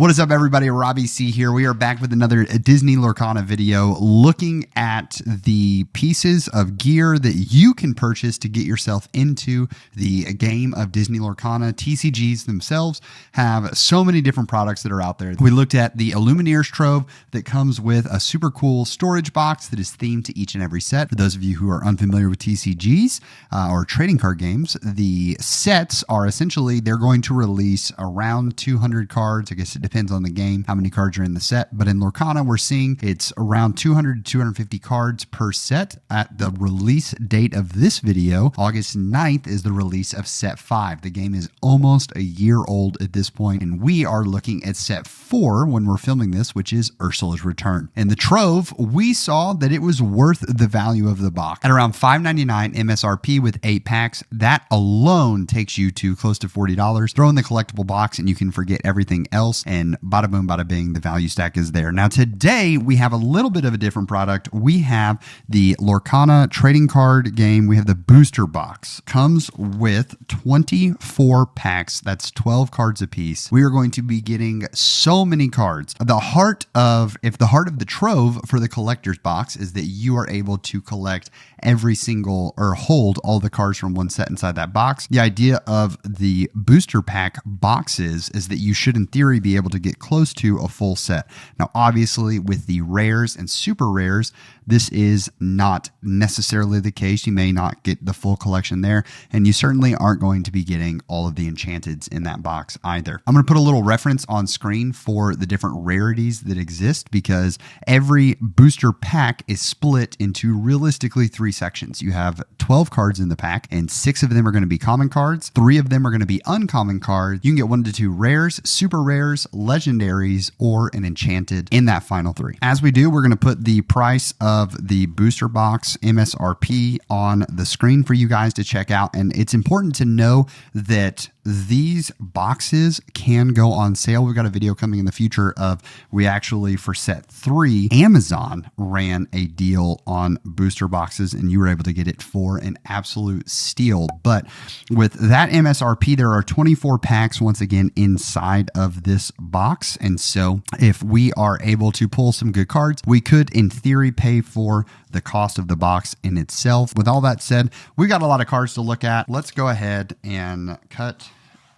What is up, everybody? Robbie C here. We are back with another Disney Lorcana video looking at the pieces of gear that you can purchase to get yourself into the game of Disney Lorcana. TCGs themselves have so many different products that are out there. We looked at the Illumineers Trove that comes with a super cool storage box that is themed to each and every set. For those of you who are unfamiliar with TCGs or trading card games, the sets are essentially, they're going to release around 200 cards. I guess it depends on the game, how many cards are in the set. But in Lorcana, we're seeing it's around 200 to 250 cards per set. At the release date of this video, August 9th, is the release of set 5. The game is almost a year old at this point, and we are looking at set 4 when we're filming this, which is Ursula's Return. In the Trove, we saw that it was worth the value of the box. At around $5.99 MSRP with 8 packs, that alone takes you to close to $40. Throw in the collectible box and you can forget everything else, and bada boom, bada bing, the value stack is there. Now today we have a little bit of a different product. We have the Lorcana trading card game. We have the booster box. Comes with 24 packs. That's 12 cards a piece. We are going to be getting so many cards. If the heart of the Trove for the collector's box is that you are able to collect every single, or hold all the cards from one set inside that box. The idea of the booster pack boxes is that you should in theory be able to get close to a full set. Now obviously with the rares and super rares, this is not necessarily the case. You may not get the full collection there, and you certainly aren't going to be getting all of the Enchanteds in that box either. I'm going to put a little reference on screen for the different rarities that exist, because every booster pack is split into realistically 3 sections. You have 12 cards in the pack, and 6 of them are going to be common cards. 3 of them are going to be uncommon cards. You can get 1 to 2 rares, super rares, legendaries, or an enchanted in that final 3. As we do, we're going to put the price of the booster box MSRP on the screen for you guys to check out. And it's important to know that these boxes can go on sale. We've got a video coming in the future of, we actually, for set 3, Amazon ran a deal on booster boxes and you were able to get it for an absolute steal. But with that MSRP, there are 24 packs once again inside of this box. And so if we are able to pull some good cards, we could in theory pay for the cost of the box in itself. With all that said, we got a lot of cards to look at. Let's go ahead and cut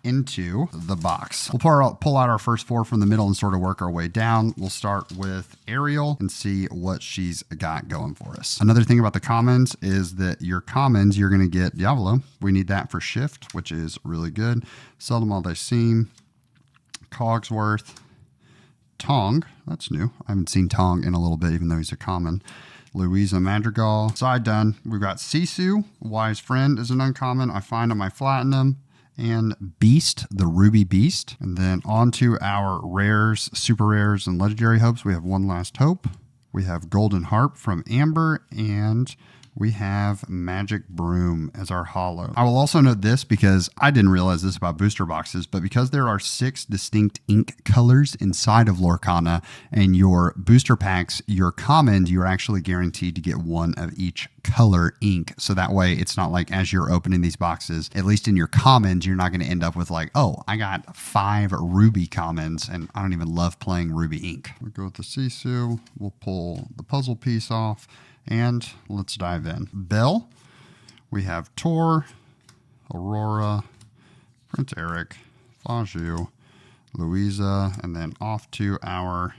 into the box. We'll pull out our first 4 from the middle and sort of work our way down. We'll start with Ariel and see what she's got going for us. Another thing about the commons is that your commons, you're going to get Diavolo. We need that for shift, which is really good. Seldom Aldecim, Cogsworth, Tong. That's new. I haven't seen Tong in a little bit, even though he's a common. Louisa Madrigal. Side done. We've got Sisu, Wise Friend is an uncommon. I find on my Platinum. And Beast, the Ruby Beast. And then on to our rares, super rares, and legendary hopes. We have One Last Hope. We have Golden Harp from Amber, and we have Magic Broom as our holo. I will also note this, because I didn't realize this about booster boxes, but because there are 6 distinct ink colors inside of Lorcana, and your booster packs, your commons, you're actually guaranteed to get 1 of each color ink. So that way it's not like as you're opening these boxes, at least in your commons, you're not going to end up with like, oh, I got 5 ruby commons and I don't even love playing ruby ink. We'll go with the Sisu. We'll pull the puzzle piece off. And let's dive in. Belle, we have Tor, Aurora, Prince Eric, Faju, Louisa, and then off to our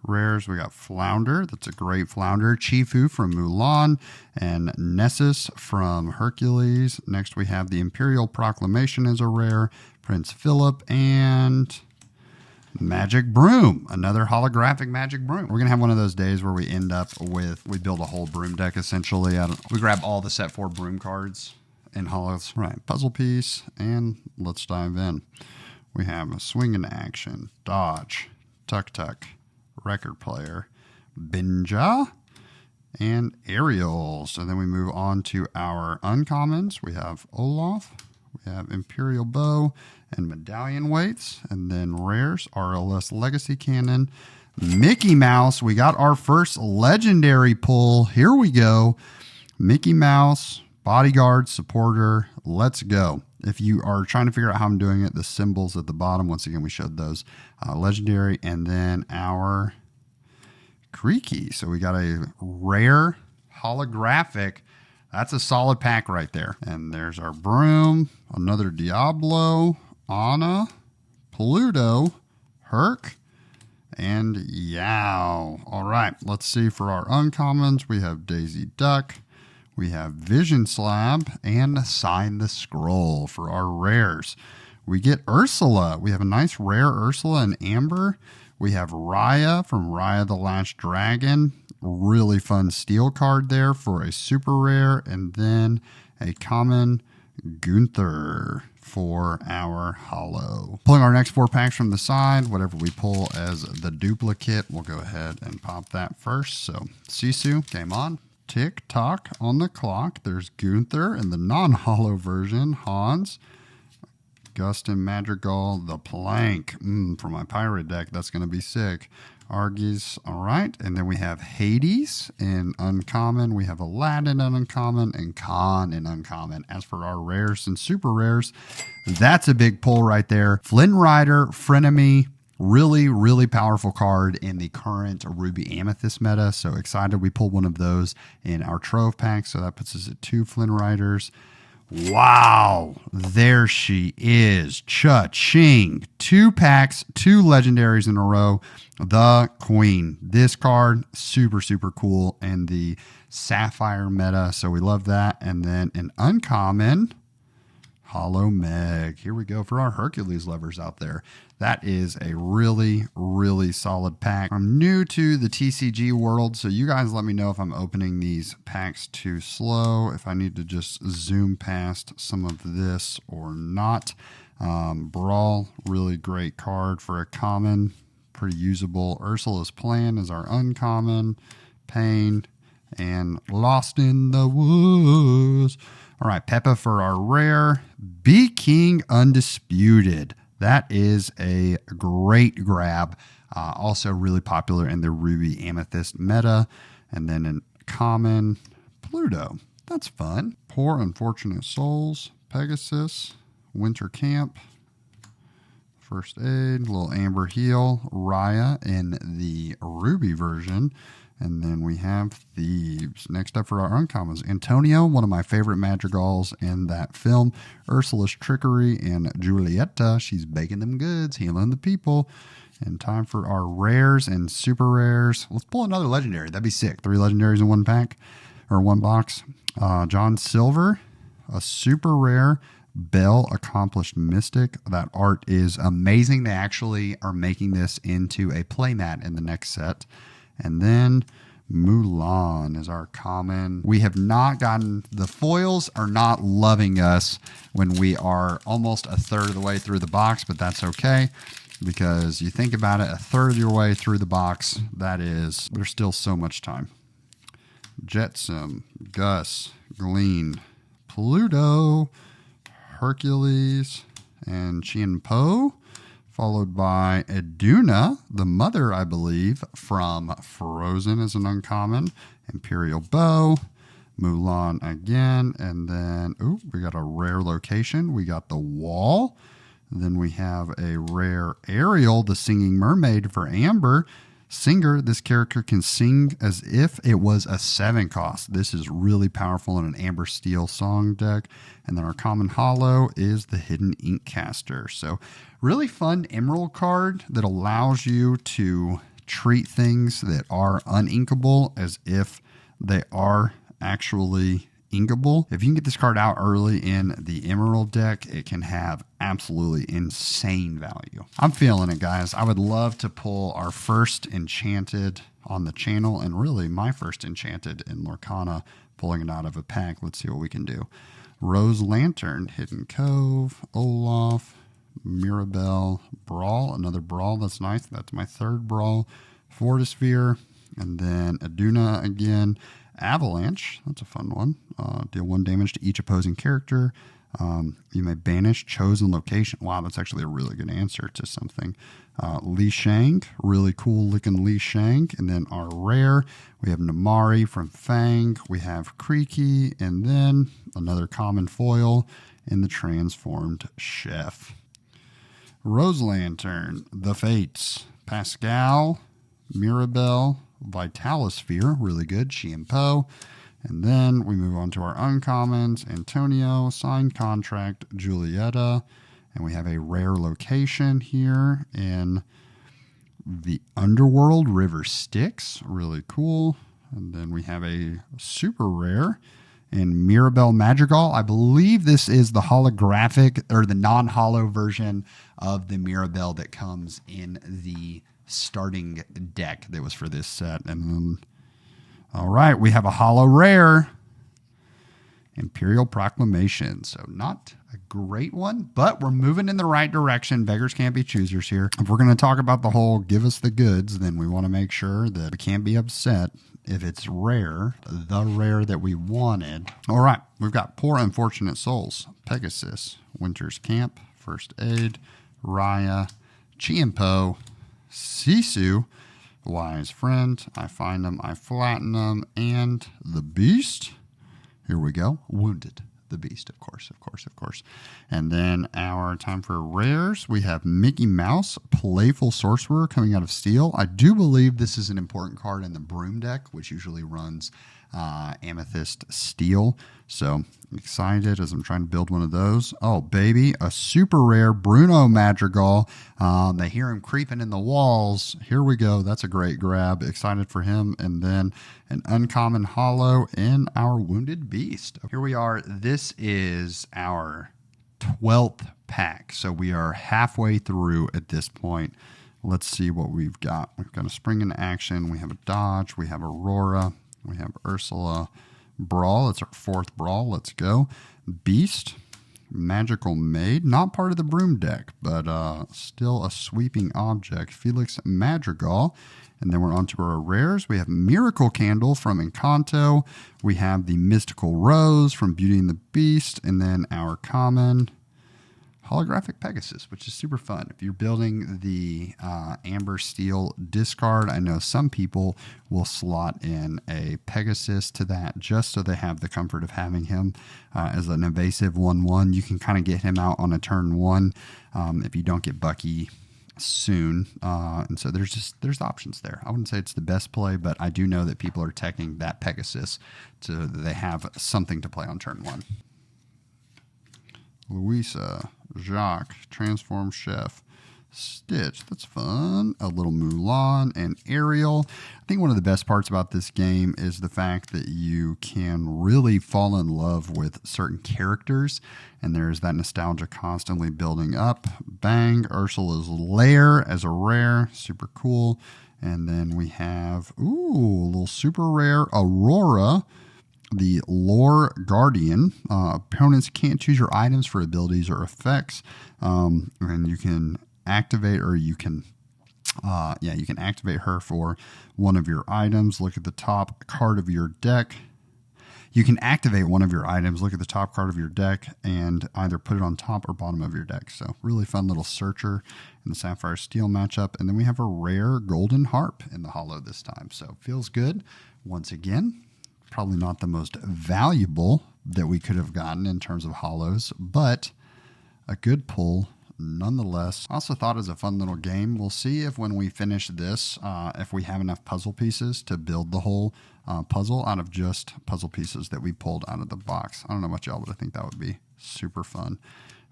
rares. We got Flounder. That's a great Flounder. Chifu from Mulan, and Nessus from Hercules. Next we have the Imperial Proclamation as a rare, Prince Philip, and Magic Broom, another holographic Magic Broom. We're going to have one of those days where we end up with, we build a whole broom deck essentially. We grab all the set 4 broom cards and holos. Right, puzzle piece, and let's dive in. We have a Swing in Action, Dodge, Tuk Tuk, Record Player, Binja, and Aerials. And then we move on to our uncommons. We have Olaf, we have Imperial Bow, and Medallion Weights, and then rares, RLS Legacy Cannon, Mickey Mouse. We got our first legendary pull. Here we go. Mickey Mouse, Bodyguard, supporter, let's go. If you are trying to figure out how I'm doing it, the symbols at the bottom, once again, we showed those. Legendary, and then our Creaky. So we got a rare holographic. That's a solid pack right there. And there's our Broom, another Diablo, Anna, Pluto, Herc, and Yow. All right, let's see for our uncommons. We have Daisy Duck, we have Vision Slab, and Sign the Scroll. For our rares, we get Ursula. We have a nice rare Ursula in Amber. We have Raya from Raya the Last Dragon. Really fun steel card there for a super rare. And then a common Gunther for our holo. Pulling our next 4 packs from the side, whatever we pull as the duplicate, we'll go ahead and pop that first. So Sisu came on. Tick tock on the clock. There's Gunther in the non-holo version. Hans, Gustin Madrigal, the Plank. For my pirate deck, that's going to be sick. Argies, all right. And then we have Hades in uncommon. We have Aladdin in uncommon and Khan in uncommon. As for our rares and super rares, that's a big pull right there. Flynn Rider, Frenemy, really, really powerful card in the current Ruby Amethyst meta. So excited we pulled one of those in our Trove pack. So that puts us at 2 Flynn Riders. Wow, there she is. Cha-ching. 2 packs, 2 legendaries in a row. The Queen. This card, super, super cool in the Sapphire meta, so we love that. And then an uncommon Holo Meg. Here we go for our Hercules lovers out there. That is a really, really solid pack. I'm new to the TCG world, so you guys let me know if I'm opening these packs too slow, if I need to just zoom past some of this or not. Brawl, really great card for a common, pretty usable. Ursula's Plan is our uncommon. Pain and Lost in the Woods. All right, Peppa for our rare. Be King Undisputed. That is a great grab. Also really popular in the Ruby Amethyst meta. And then in common, Pluto. That's fun. Poor Unfortunate Souls, Pegasus, Winter Camp, First Aid, little Amber Heal, Raya in the Ruby version. And then we have Thieves. Next up for our uncommons, Antonio, one of my favorite madrigals in that film. Ursula's Trickery and Julieta. She's baking them goods, healing the people. And time for our rares and super rares. Let's pull another legendary. That'd be sick. 3 legendaries in 1 pack or 1 box. John Silver, a super rare. Bell, Accomplished Mystic. That art is amazing. They actually are making this into a playmat in the next set. And then Mulan is our common. We have not gotten, the foils are not loving us when we are almost a third of the way through the box, but that's okay because you think about it, a third of your way through the box, there's still so much time. Jetsam, Gus, Glean, Pluto, Hercules, and Chien-Po. Followed by Iduna, the mother, I believe, from Frozen as an uncommon. Imperial Bow, Mulan again, and then, we got a rare location. We got the Wall. Then we have a rare Ariel, the Singing Mermaid for Amber. Singer, this character can sing as if it was a 7 cost. This is really powerful in an Amber Steel song deck. And then our common holo is the Hidden Ink Caster. So really fun emerald card that allows you to treat things that are uninkable as if they are actually inkable. If you can get this card out early in the emerald deck, it can have absolutely insane value. I'm feeling it, guys. I would love to pull our first enchanted on the channel, and really my first enchanted in Lorcana, pulling it out of a pack. Let's see what we can do. Rose Lantern, Hidden Cove, Olaf, Mirabelle, Brawl, another Brawl. That's nice. That's my 3rd Brawl. Fortisphere, and then Iduna again. Avalanche, that's a fun one. Deal 1 damage to each opposing character. You may banish chosen location. Wow, that's actually a really good answer to something. Li Shang, really cool looking Li Shang. And then our rare, we have Namari from Fang. We have Creaky, and then another common foil in the transformed Chef. Rose Lantern, The Fates, Pascal, Mirabelle, Vitalosphere, really good, Chiempo. And then we move on to our uncommons, Antonio, Signed Contract, Julieta, and we have a rare location here in the Underworld, River Styx, really cool. And then we have a super rare in Mirabelle Madrigal. I believe this is the holographic or the non-holo version of the Mirabelle that comes in the starting deck that was for this set. And then, all right, we have a holo rare, Imperial Proclamation. So not a great one, but we're moving in the right direction. Beggars can't be choosers here. If we're going to talk about the whole give us the goods, then we want to make sure that we can't be upset if it's rare, the rare that we wanted. All right, we've got Poor Unfortunate Souls, Pegasus, Winter's Camp, First Aid, Raya, Chiempo, Sisu, Wise Friend, I Find Them, I Flatten Them, and the Beast. Here we go. Wounded. The Beast, of course, of course, of course. And then our time for rares, we have Mickey Mouse, Playful Sorcerer coming out of Steel. I do believe this is an important card in the Broom deck, which usually runs Amethyst Steel. So excited as I'm trying to build one of those. Oh, baby, a super rare Bruno Madrigal. They hear him creeping in the walls. Here we go. That's a great grab. Excited for him. And then an uncommon holo in our Wounded Beast. Here we are. This is our 12th pack. So we are halfway through at this point. Let's see what we've got. We've got a Spring into Action. We have a Dodge. We have Aurora. We have Ursula. Brawl. It's our 4th Brawl. Let's go. Beast. Magical Maid. Not part of the Broom deck, but still a sweeping object. Felix Madrigal. And then we're on to our rares. We have Miracle Candle from Encanto. We have the Mystical Rose from Beauty and the Beast. And then our common Holographic Pegasus, which is super fun. If you're building the Amber Steel discard, I know some people will slot in a Pegasus to that just so they have the comfort of having him as an evasive 1/1. You can kind of get him out on a turn 1 if you don't get Bucky soon. And so there's options there. I wouldn't say it's the best play, but I do know that people are teching that Pegasus so that they have something to play on turn 1. Louisa, Jacques, Transform Chef, Stitch, that's fun, a little Mulan, and Ariel. I think one of the best parts about this game is the fact that you can really fall in love with certain characters, and there's that nostalgia constantly building up. Bang, Ursula's Lair as a rare, super cool. And then we have, a little super rare Aurora, the Lore Guardian. Opponents can't choose your items for abilities or effects, and you can activate, or you can activate her for one of your items. Look at the top card of your deck. You can activate one of your items, look at the top card of your deck, and either put it on top or bottom of your deck. So really fun little searcher in the Sapphire Steel matchup. And then we have a rare Golden Harp in the holo this time. So feels good. Once again, probably not the most valuable that we could have gotten in terms of holos, but a good pull nonetheless. I also thought it was a fun little game. We'll see if when we finish this, if we have enough puzzle pieces to build the whole puzzle out of just puzzle pieces that we pulled out of the box. I don't know about y'all, but I think that would be super fun.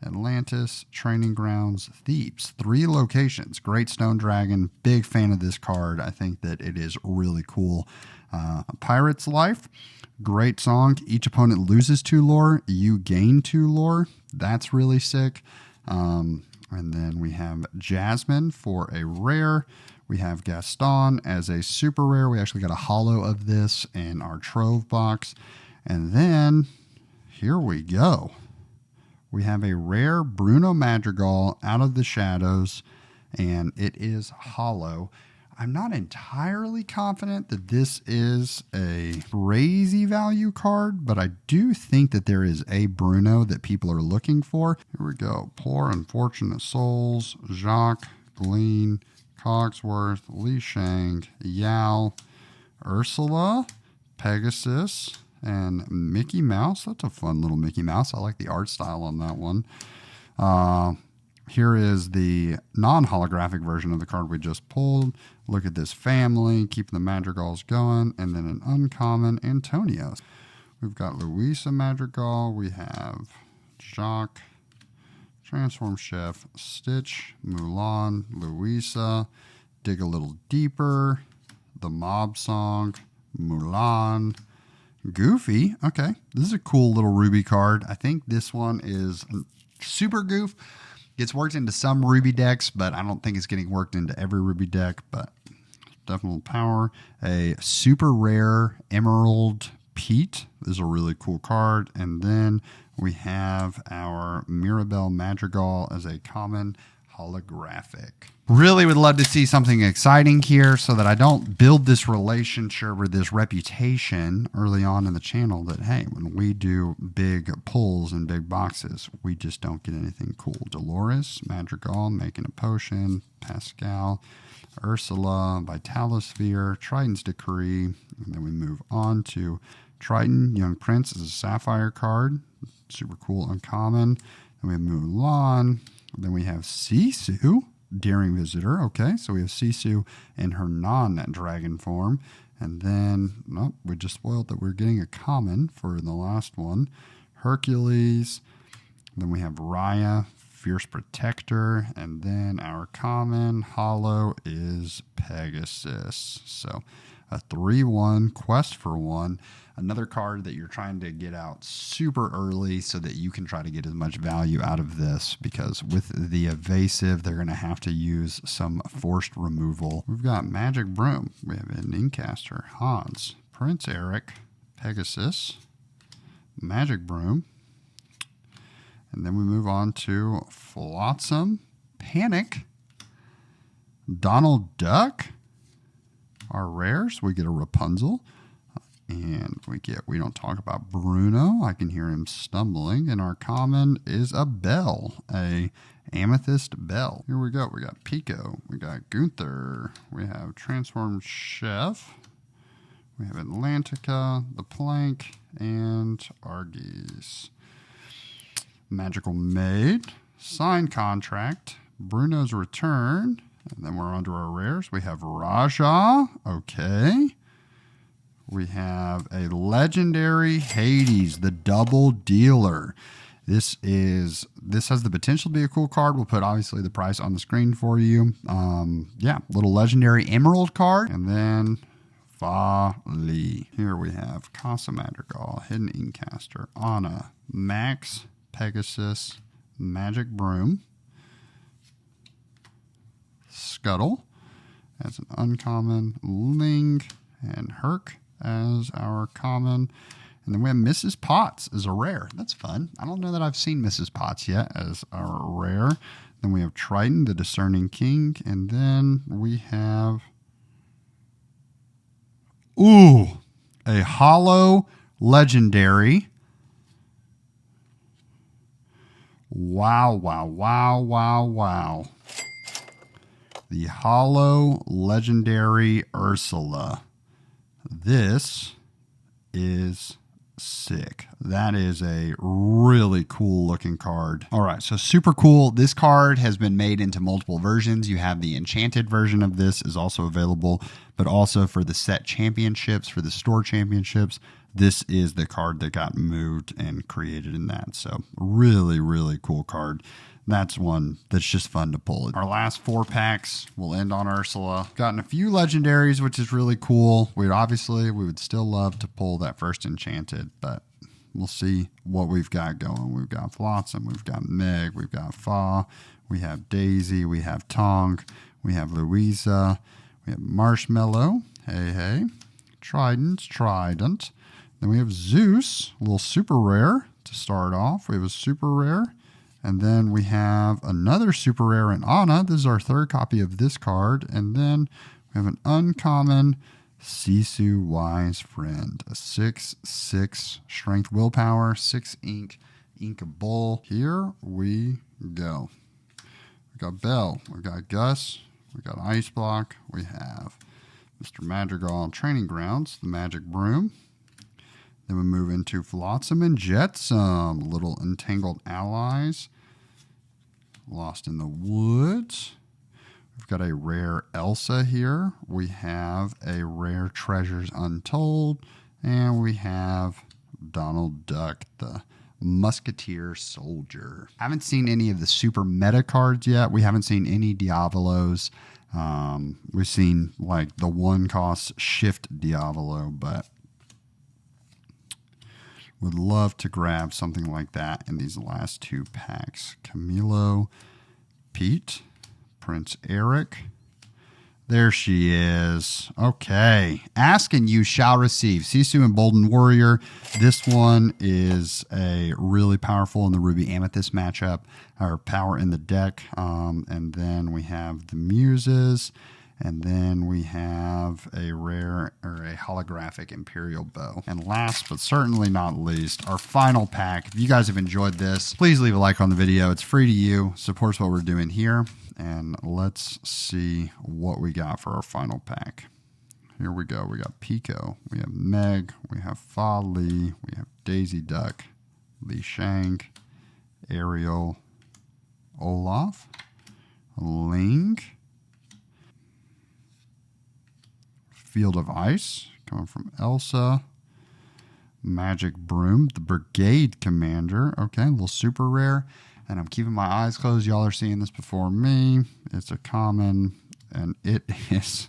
Atlantis, Training Grounds, Thebes, 3 locations. Great Stone Dragon, big fan of this card. I think that it is really cool. Pirate's Life, great song. Each opponent loses 2 lore, you gain 2 lore. That's really sick. And then we have Jasmine for a rare. We have Gaston as a super rare. We actually got a holo of this in our Trove box. And then here we go. We have a rare Bruno Madrigal out of the shadows, and it is holo. I'm not entirely confident that this is a crazy value card, but I do think that there is a Bruno that people are looking for. Here we go. Poor Unfortunate Souls, Jacques, Glean, Cogsworth, Li Shang, Yao, Ursula, Pegasus, and Mickey Mouse. That's a fun little Mickey Mouse. I like the art style on that one. Here is the non-holographic version of the card we just pulled. Look at this family, keeping the Madrigals going, and then an uncommon Antonio. We've got Louisa Madrigal. We have Jacques, Transform Chef, Stitch, Mulan, Louisa, Dig a Little Deeper, The Mob Song, Mulan, Goofy. Okay, this is a cool little Ruby card. I think this one is super goof. Gets worked into some Ruby decks, but I don't think it's getting worked into every Ruby deck, but definitely power. A super rare Emerald Pete. This is a really cool card. And then we have our Mirabelle Madrigal as a common holographic. Really would love to see something exciting here so that I don't build this relationship or this reputation early on in the channel that, hey, when we do big pulls and big boxes, we just don't get anything cool. Dolores, Madrigal, Making a Potion, Pascal, Ursula, Vitalosphere, Triton's Decree, and then we move on to Triton, Young Prince is a Sapphire card, super cool, uncommon. Then we have Mulan, then we have Sisu, Daring Visitor. Okay, so we have Sisu in her non-dragon form. And then, nope, we just spoiled that we're getting a common for the last one. Hercules. Then we have Raya, Fierce Protector. And then our common holo is Pegasus. So a 3-1 quest for one. Another card that you're trying to get out super early so that you can try to get as much value out of this, because with the evasive, they're going to have to use some forced removal. We've got Magic Broom. We have an Incaster, Hans, Prince Eric, Pegasus, Magic Broom. And then we move on to Flotsam, Panic, Donald Duck. Our rares, we get a Rapunzel. And we don't talk about Bruno. I can hear him stumbling. And our common is a Bell, a Amethyst Bell. Here we go. We got Pico. We got Gunther. We have Transformed Chef. We have Atlantica, the Plank, and Argies. Magical Maid, Signed Contract, Bruno's Return. And then we're onto our rares. We have Raja. Okay. We have a legendary Hades, the Double Dealer. This has the potential to be a cool card. We'll put obviously the price on the screen for you. Yeah, little legendary Emerald card. And then Fa Li. Here we have Casa Madrigal, Hidden Incaster, Anna, Max, Pegasus, Magic Broom, Scuttle as an uncommon, Ling, and Herc as our common. And then we have Mrs. Potts as a rare. That's fun. I don't know that I've seen Mrs. Potts yet as our rare. Then we have Triton, the Discerning King. And then we have, a holo legendary. Wow. The holo legendary Ursula. This is sick. That is a really cool looking card. All right, so super cool. This card has been made into multiple versions. You have the enchanted version of this is also available, but also for the set championships, for the store championships, this is the card that got moved and created in that. So really cool card. That's one that's just fun to pull. Our last 4 packs will end on Ursula. Gotten a few legendaries, which is really cool. We would still love to pull that first enchanted, but we'll see what we've got going. We've got Flotsam, we've got Meg, we've got Fa, we have Daisy, we have Tong, we have Louisa, we have Marshmallow, hey, Trident. Then we have Zeus, a little super rare to start off. We have a super rare. And then we have another super rare in Anna. This is our 3rd copy of this card. And then We have an uncommon Sisu Wise Friend, a 6/6 strength willpower, 6 ink, ink bull. Here we go. We got Belle, we got Gus, we got Ice Block, we have Mr. Madrigal Training Grounds, the Magic Broom. Then we move into Flotsam and Jetsam, Little Entangled Allies, Lost in the Woods. We've got a rare Elsa here. We have a rare Treasures Untold. And we have Donald Duck, the Musketeer Soldier. Haven't seen any of the super meta cards yet. We haven't seen any Diavolos. We've seen like the 1-cost Shift Diavolo, but would love to grab something like that in these last 2 packs. Camilo, Pete, Prince Eric. There she is. Okay. Ask and you shall receive. Sisu Emboldened Warrior. This one is a really powerful in the Ruby Amethyst matchup, or power in the deck. And then we have the Muses. And then we have a rare or a holographic Imperial Bow. And last but certainly not least, our final pack. If you guys have enjoyed this, please leave a like on the video. It's free to you. Supports what we're doing here. And let's see what we got for our final pack. Here we go. We got Pico. We have Meg. We have Fa Li. We have Daisy Duck. Li Shank. Ariel. Olaf. Ling. Field of Ice, coming from Elsa. Magic Broom, the Brigade Commander. Okay, a little super rare. And I'm keeping my eyes closed. Y'all are seeing this before me. It's a common, and it is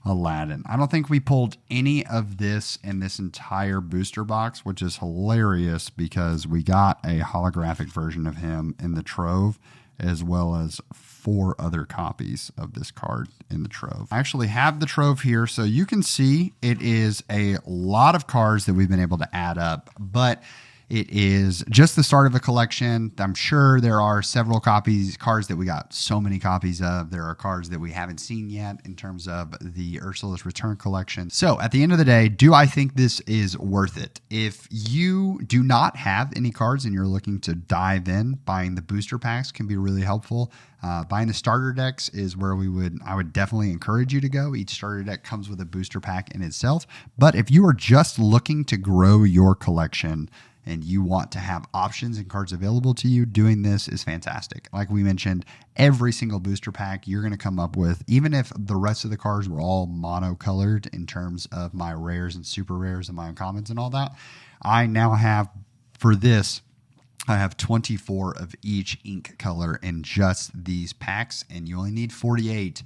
Aladdin. I don't think we pulled any of this in this entire booster box, which is hilarious because we got a holographic version of him in the Trove, as well as 4 other copies of this card in the Trove. I actually have the Trove here, so you can see it is a lot of cards that we've been able to add up, but it is just the start of a collection. I'm sure there are several cards that we got so many copies of. There are cards that we haven't seen yet in terms of the Ursula's Return collection. So at the end of the day, do I think this is worth it? If you do not have any cards and you're looking to dive in, buying the booster packs can be really helpful. Buying the starter decks is where I would definitely encourage you to go. Each starter deck comes with a booster pack in itself. But if you are just looking to grow your collection and you want to have options and cards available to you, doing this is fantastic. Like we mentioned, every single booster pack you're going to come up with, even if the rest of the cards were all monocolored in terms of my rares and super rares and my uncommons and all that, I now have, for this, I have 24 of each ink color in just these packs, and you only need 48.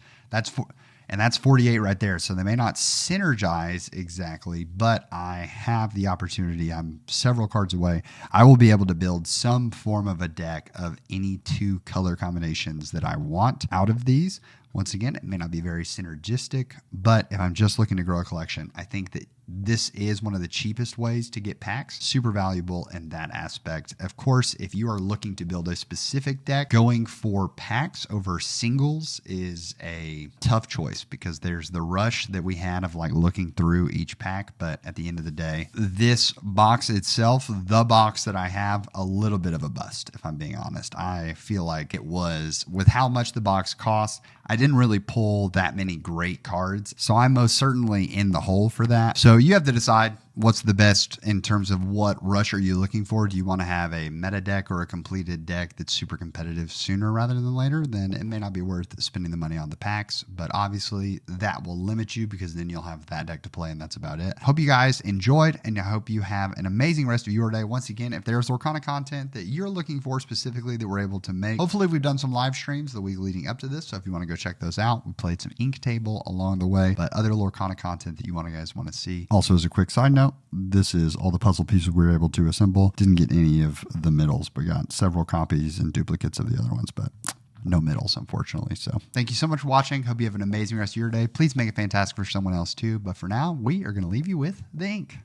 And that's 48 right there. So they may not synergize exactly, but I have the opportunity. I'm several cards away. I will be able to build some form of a deck of any 2 color combinations that I want out of these. Once again, it may not be very synergistic, but if I'm just looking to grow a collection, I think that this is one of the cheapest ways to get packs. Super valuable in that aspect. Of course, if you are looking to build a specific deck, going for packs over singles is a tough choice because there's the rush that we had of like looking through each pack. But at the end of the day, this box itself, the box that I have, a little bit of a bust, if I'm being honest. I feel like it was, with how much the box costs, I didn't really pull that many great cards. So I'm most certainly in the hole for that. So you have to decide what's the best in terms of what rush are you looking for. Do you want to have a meta deck or a completed deck that's super competitive sooner rather than later? Then it may not be worth spending the money on the packs, but obviously that will limit you because then you'll have that deck to play and that's about it. Hope you guys enjoyed, and I hope you have an amazing rest of your day. Once again, if there's Lorcana content that you're looking for specifically that we're able to make, hopefully we've done some live streams the week leading up to this. So if you want to go check those out, we played some ink table along the way, but other Lorcana content that you guys want to see. Also, as a quick side note, this is all the puzzle pieces we were able to assemble. Didn't get any of the middles, but got several copies and duplicates of the other ones, but no middles, unfortunately. So thank you so much for watching. Hope you have an amazing rest of your day. Please make it fantastic for someone else too. But for now, we are going to leave you with the ink.